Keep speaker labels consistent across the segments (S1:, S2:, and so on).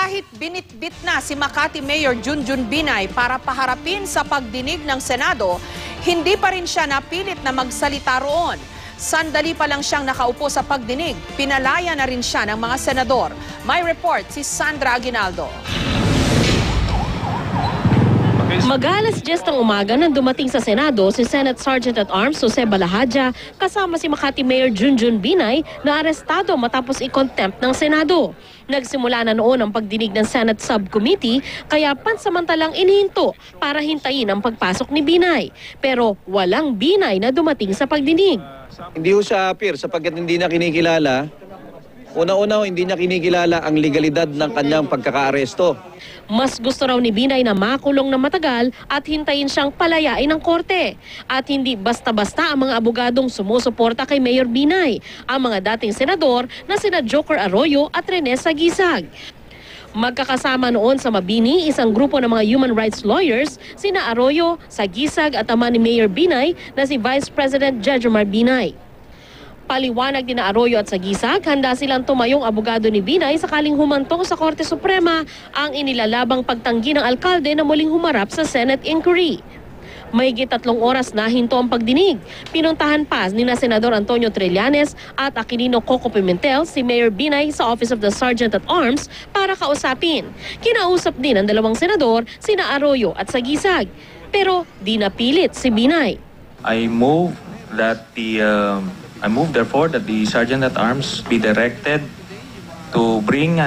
S1: Kahit binitbit na si Makati Mayor Junjun Binay para paharapin sa pagdinig ng Senado, hindi pa rin siya napilit na magsalita roon. Sandali pa lang siyang nakaupo sa pagdinig, pinalaya na rin siya ng mga senador. May report si Sandra Aguinaldo.
S2: Mag-alas 10 ng umaga nang dumating sa Senado si Senate Sergeant at Arms Jose Balahadja kasama si Makati Mayor Junjun Binay na arestado matapos i-contempt ng Senado. Nagsimula na noon ang pagdinig ng Senate Subcommittee kaya pansamantalang inihinto para hintayin ang pagpasok ni Binay. Pero walang Binay na dumating sa pagdinig.
S3: Hindi ho siya appear sapagkat hindi na kinikilala. Una-una hindi niya kinikilala ang legalidad ng kanyang pagkakaaresto.
S2: Mas gusto raw ni Binay na makulong na matagal at hintayin siyang palayain ng korte. At hindi basta-basta ang mga abogadong sumusuporta kay Mayor Binay, ang mga dating senador na sina Joker Arroyo at Rene Sagisag. Magkakasama noon sa Mabini isang grupo ng mga human rights lawyers, sina Arroyo, Sagisag at ama ni Mayor Binay na si Vice President Jejomar Binay. Paliwanag din na Arroyo at Sagisag, handa silang tumayong abogado ni Binay sakaling humantong sa Korte Suprema ang inilalabang pagtanggi ng alkalde na muling humarap sa Senate inquiry. Mahigit 3 oras na hinto ang pagdinig. Pinuntahan pa ni na Senador Antonio Trillanes at Aquilino Coco Pimentel si Mayor Binay sa Office of the Sergeant at Arms para kausapin. Kinausap din ang dalawang senador, sina Arroyo at Sagisag. Pero di napilit si Binay.
S4: I move therefore that the Sergeant at Arms be directed to bring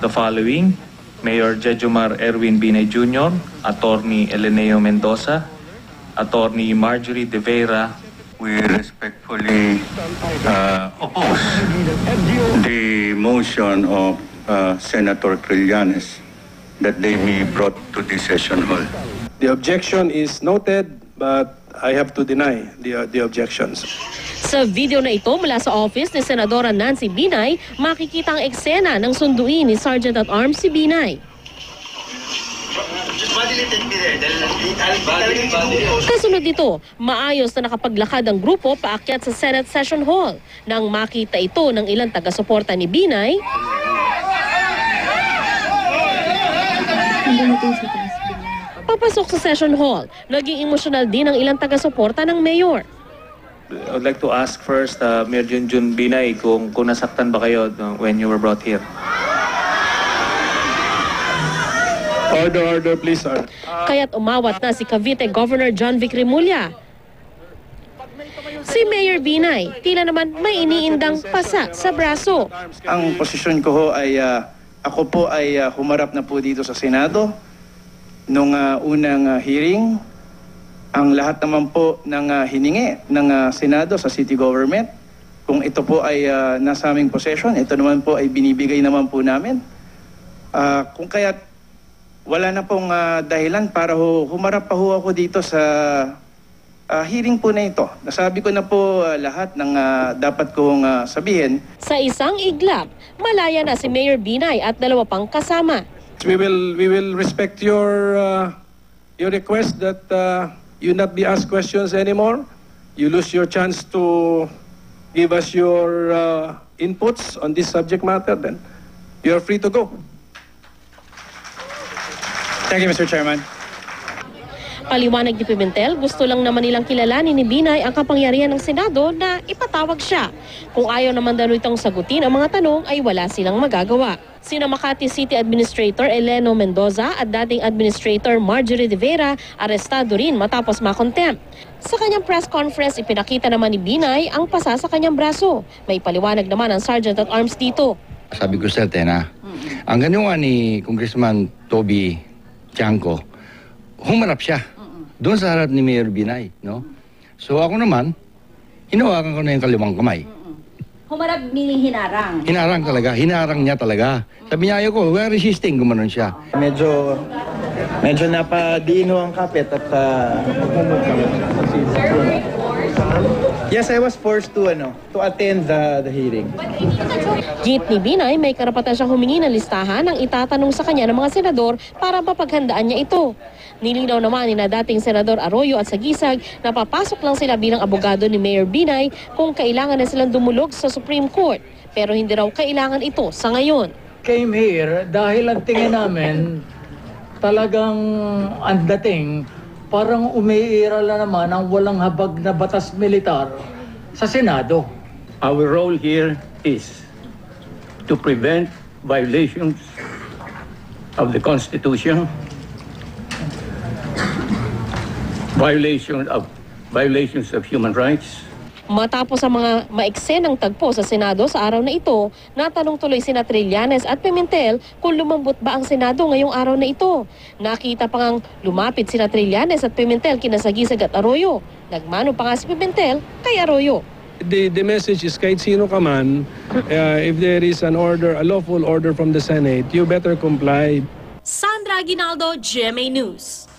S4: the following: Mayor Jejomar Erwin Binay Jr., Attorney Eleneo Mendoza, Attorney Marjorie De Vera.
S5: We respectfully oppose the motion of Senator Trillanes that they be brought to the session hall.
S6: The objection is noted, but I have to deny the objections.
S2: Sa video na ito mula sa office ni Senadora Nancy Binay, makikita ang eksena ng sunduin ni Sergeant at Arms si Binay. Kasunod nito, maayos na nakapaglakad ang grupo paakyat sa Senate Session Hall. Nang makita ito ng ilang taga-suporta ni Binay, papasok sa Session Hall. Naging emosyonal din ang ilang taga-suporta ng mayor.
S4: I would like to ask first, Mayor Junjun Binay, kung nasaktan ba kayo when you were brought here?
S6: Order, please, sir.
S2: Kaya't umawat na si Cavite Governor John Vic Remulla. Si Mayor Binay, tila naman may iniindang pasa sa braso.
S7: Ang posisyon ko ho ay, ako po ay humarap na po dito sa Senado nung unang hearing. Ang lahat naman po ng hiningi ng Senado sa City Government, kung ito po ay nasa aming possession, ito naman po ay binibigay naman po namin. Kung kaya wala na pong dahilan para humarap pa ho ako dito sa hearing po na ito. Nasabi ko na po lahat ng dapat kong sabihin.
S2: Sa isang iglap, malaya na si Mayor Binay at 2 pang kasama.
S6: We will respect your request that you not be asked questions anymore. You lose your chance to give us your inputs on this subject matter, then you're free to go.
S7: Thank you, Mr. Chairman.
S2: Paliwanag ni Pimentel, gusto lang naman nilang kilalanin ni Binay ang kapangyarihan ng Senado na ipatawag siya. Kung ayaw naman daw itong sagutin ang mga tanong ay wala silang magagawa. Sina Makati City Administrator Eleno Mendoza at dating Administrator Marjorie De Vera arestado rin matapos makontempt. Sa kanyang press conference, ipinakita naman ni Binay ang pasa sa kanyang braso. May paliwanag naman ang Sergeant at Arms dito.
S8: Sabi ko sa Tena, ang ganawa ni Congressman Toby Tiangco, humarap siya doon sa harap ni Mayor Binay, no? So ako naman, hinawakan ko na yung kaliwang kamay.
S9: Humarap meaning hinarang?
S8: Hinarang talaga, hinarang niya talaga. Sabi niya, ayoko, we're resisting, gumanon siya.
S10: Medyo napadiin ho ang kapit at yes, I was forced to attend the hearing.
S2: Git ni Binay, may karapatan siyang humingi ng listahan ng itatanong sa kanya ng mga senador para mapaghandaan niya ito. Nilinaw naman ni na dating Senador Arroyo at Sagisag na papasok lang sila bilang abogado ni Mayor Binay kung kailangan na silang dumulog sa Supreme Court. Pero hindi raw kailangan ito sa ngayon.
S11: came here dahil ang tingin namin talagang ang dating parang umiiral na naman ang walang habag na batas militar sa Senado.
S12: Our role here is to prevent violations of the Constitution, violations of human rights.
S2: Matapos ang mga maeksenang tagpo sa Senado sa araw na ito, natanong tuloy sina Trillanes at Pimentel kung lumambot ba ang Senado ngayong araw na ito. Nakita pa ngang lumapit sina Trillanes at Pimentel kina Sagisag at Arroyo. Nagmano pa nga si Pimentel kay Arroyo.
S6: The message is kahit sino ka man, if there is an order, a lawful order from the Senate, you better comply.
S13: Sandra Aguinaldo, GMA News.